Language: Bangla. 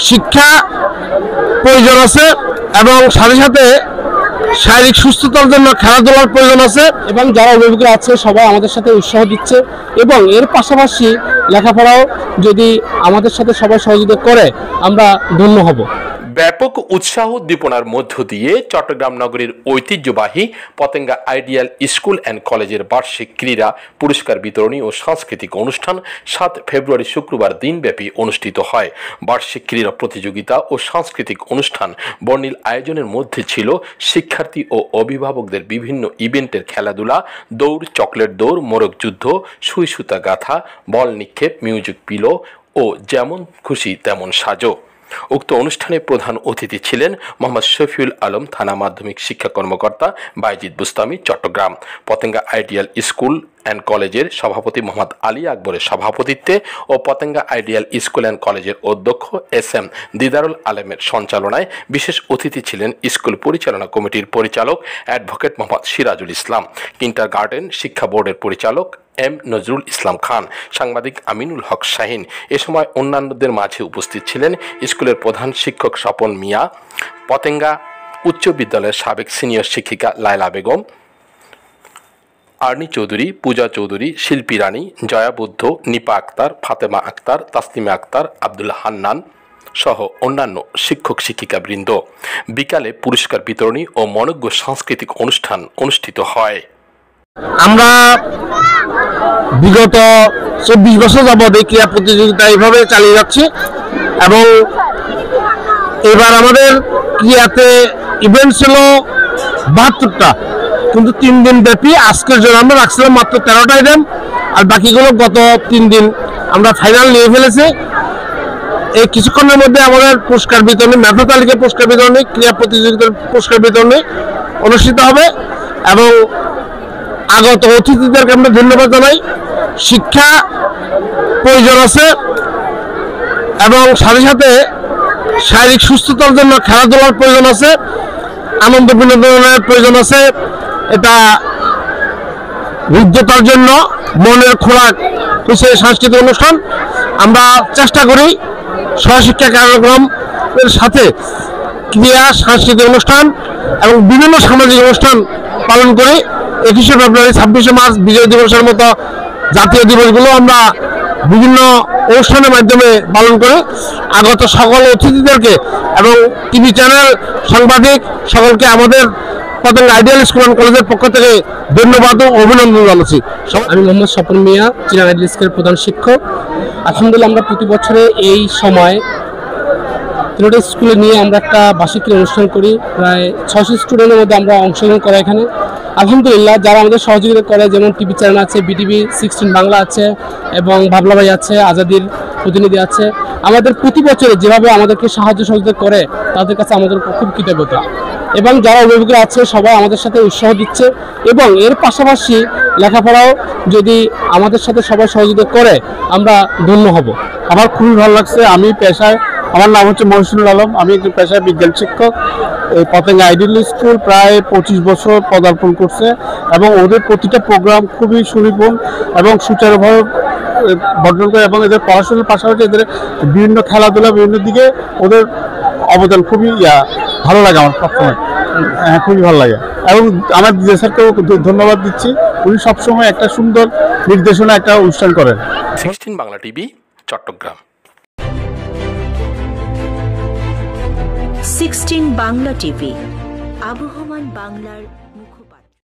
শিক্ষা প্রয়োজন আছে এবং সাথে সাথে শারীরিক সুস্থতার জন্য খেলাধুলার প্রয়োজন আছে এবং যারা অভিভাবকরা আছে সবাই আমাদের সাথে উৎসাহ দিচ্ছে এবং এর পাশাপাশি লেখাপড়াও যদি আমাদের সাথে সবাই সহযোগিতা করে আমরা ধন্য হব। ব্যাপক উৎসাহ উদ্দীপনার মধ্য দিয়ে চট্টগ্রাম নগরীর ঐতিহ্যবাহী পতেঙ্গা আইডিয়াল স্কুল অ্যান্ড কলেজের বার্ষিক ক্রীড়া পুরস্কার বিতরণী ও সাংস্কৃতিক অনুষ্ঠান 7 ফেব্রুয়ারি শুক্রবার দিনব্যাপী অনুষ্ঠিত হয়। বার্ষিক ক্রীড়া প্রতিযোগিতা ও সাংস্কৃতিক অনুষ্ঠান বর্ণিল আয়োজনের মধ্যে ছিল শিক্ষার্থী ও অভিভাবকদের বিভিন্ন ইভেন্টের খেলাধুলা, দৌড়, চকলেট দৌড়, মোরগ যুদ্ধ, সুই সুতা গাথা, বল নিক্ষেপ, মিউজিক পিলো ও যেমন খুশি তেমন সাজো। উক্ত অনুষ্ঠানে প্রধান অতিথি ছিলেন মোহাম্মদ শফিউল আলম, থানা মাধ্যমিক শিক্ষা কর্মকর্তা, Bayazid Bostami, Chattogram. Patenga ideal school and কলেজের সভাপতি মোহাম্মদ আলী আকবরের সভাপতিত্বে ও পতেঙ্গা আইডিয়াল স্কুল অ্যান্ড কলেজের অধ্যক্ষ এস.এম. দিদারুল আলমের সঞ্চালনায় বিশেষ অতিথি ছিলেন স্কুল পরিচালনা কমিটির পরিচালক অ্যাডভোকেট মোহাম্মদ সিরাজুল ইসলাম, কিন্ডারগার্টেন শিক্ষা বোর্ডের পরিচালক এম নজরুল ইসলাম খান, সাংবাদিক আমিনুল হক শাহিন। এ সময় অন্যান্যদের মাঝে উপস্থিত ছিলেন স্কুলের প্রধান শিক্ষক স্বপন মিয়া, পতেঙ্গা উচ্চ বিদ্যালয়ের সাবেক সিনিয়র শিক্ষিকা লায়লা বেগম, আর্নি চৌধুরী, পূজা চৌধুরী, শিল্পী রানী, জয়া বুদ্ধ, নিপা আক্তার, ফাতেমা আক্তার, তাসলিমা আক্তার, আব্দুল হান্নান সহ অন্যান্য শিক্ষক শিক্ষিকা বৃন্দ। বিকালে পুরস্কার বিতরণী ও মনোজ্ঞ সাংস্কৃতিক অনুষ্ঠান অনুষ্ঠিত হয়। আমরা বিগত 24 বছর যাবৎ এই ক্রীড়া প্রতিযোগিতা এইভাবে চালিয়ে যাচ্ছি এবং এবার আমাদের ক্রীড়াতে ইভেন্ট ছিল 72টা, কিন্তু 3 দিন ব্যাপী। আজকের জন্য আমরা রাখছিলাম মাত্র 13টা আইটেম, আর বাকিগুলো গত 3 দিন আমরা ফাইনাল নিয়ে ফেলেছি। এই কিছুক্ষণের মধ্যে আমাদের পুরস্কার বিতরণী, মেধা তালিকা পুরস্কার বিতরণী, ক্রীড়া প্রতিযোগিতার পুরস্কার বিতরণী অনুষ্ঠিত হবে এবং আগত অতিথিদেরকে আমরা ধন্যবাদ জানাই। শিক্ষা প্রয়োজন আছে এবং সাথে সাথে শারীরিক সুস্থতার জন্য খেলাধুলার প্রয়োজন আছে, আনন্দ বিনোদনের প্রয়োজন আছে। এটা হৃদ্যতার জন্য মনের খোরাক হচ্ছে সাংস্কৃতিক অনুষ্ঠান। আমরা চেষ্টা করি সহশিক্ষা কার্যক্রমের সাথে ক্রীড়া, সাংস্কৃতিক অনুষ্ঠান এবং বিভিন্ন সামাজিক অনুষ্ঠান পালন করি। 21শে ফেব্রুয়ারি, 26শে মার্চ, বিজয় দিবসের মতো জাতীয় দিবসগুলো আমরা বিভিন্ন অনুষ্ঠানের মাধ্যমে পালন করে আগত সকল অতিথিদেরকে এবং টিভি চ্যানেল, সাংবাদিক সকলকে আমাদের পতেঙ্গা আইডিয়াল স্কুল অ্যান্ড কলেজের পক্ষ থেকে ধন্যবাদ ও অভিনন্দন জানাচ্ছি। আমি মোহাম্মদ স্বপন মিয়া, চিরাং আইডিয়াল স্কুলের প্রধান শিক্ষক। আলহামদুলিল্লাহ, আমরা প্রতি বছরে এই সময় 3টা স্কুলে নিয়ে আমরা একটা বার্ষিক ক্রীড়া অনুষ্ঠান করি। প্রায় 600 স্টুডেন্টের মধ্যে আমরা অংশগ্রহণ করি এখানে। আলহামদুলিল্লাহ, যারা আমাদের সহযোগিতা করে, যেমন টিভি চ্যানেল আছে, বিটিভি 16 বাংলা আছে এবং ভাবলা ভাই আছে, আজাদির প্রতিনিধি আছে, আমাদের প্রতি বছরে যেভাবে আমাদেরকে সাহায্য সহযোগিতা করে তাদের কাছে আমাদের খুব কৃতজ্ঞতা। এবং যারা অভিভাবকরা আছে সবাই আমাদের সাথে উৎসাহ দিচ্ছে এবং এর পাশাপাশি লেখাপড়াও যদি আমাদের সাথে সবাই সহযোগিতা করে আমরা ধন্য হব। আমার খুবই ভালো লাগছে। আমি পেশায়, আমার নাম হচ্ছে মহসিনুল আলম, আমি একজন পেশায় বিজ্ঞান শিক্ষক। এই পতেঙ্গা আইডিয়াল স্কুল প্রায় 25 বছর পদার্পণ করছে এবং ওদের প্রতিটা প্রোগ্রাম খুবই সুনিপুণ এবং সুচারুভাবে বর্ণন করে এবং এদের পড়াশোনার পাশাপাশি এদের বিভিন্ন খেলাধুলা, বিভিন্ন দিকে ওদের অবদান খুবই ভালো লাগে আমার সবসময়। হ্যাঁ, খুবই ভালো লাগে এবং আমার দিদি স্যারকেও ধন্যবাদ দিচ্ছি। উনি সবসময় একটা সুন্দর নির্দেশনা একটা অনুষ্ঠান করেন। 16 বাংলা টিভি, চট্টগ্রাম। 16 বাংলা টিভি, আবহমান বাংলার মুখপাত্র।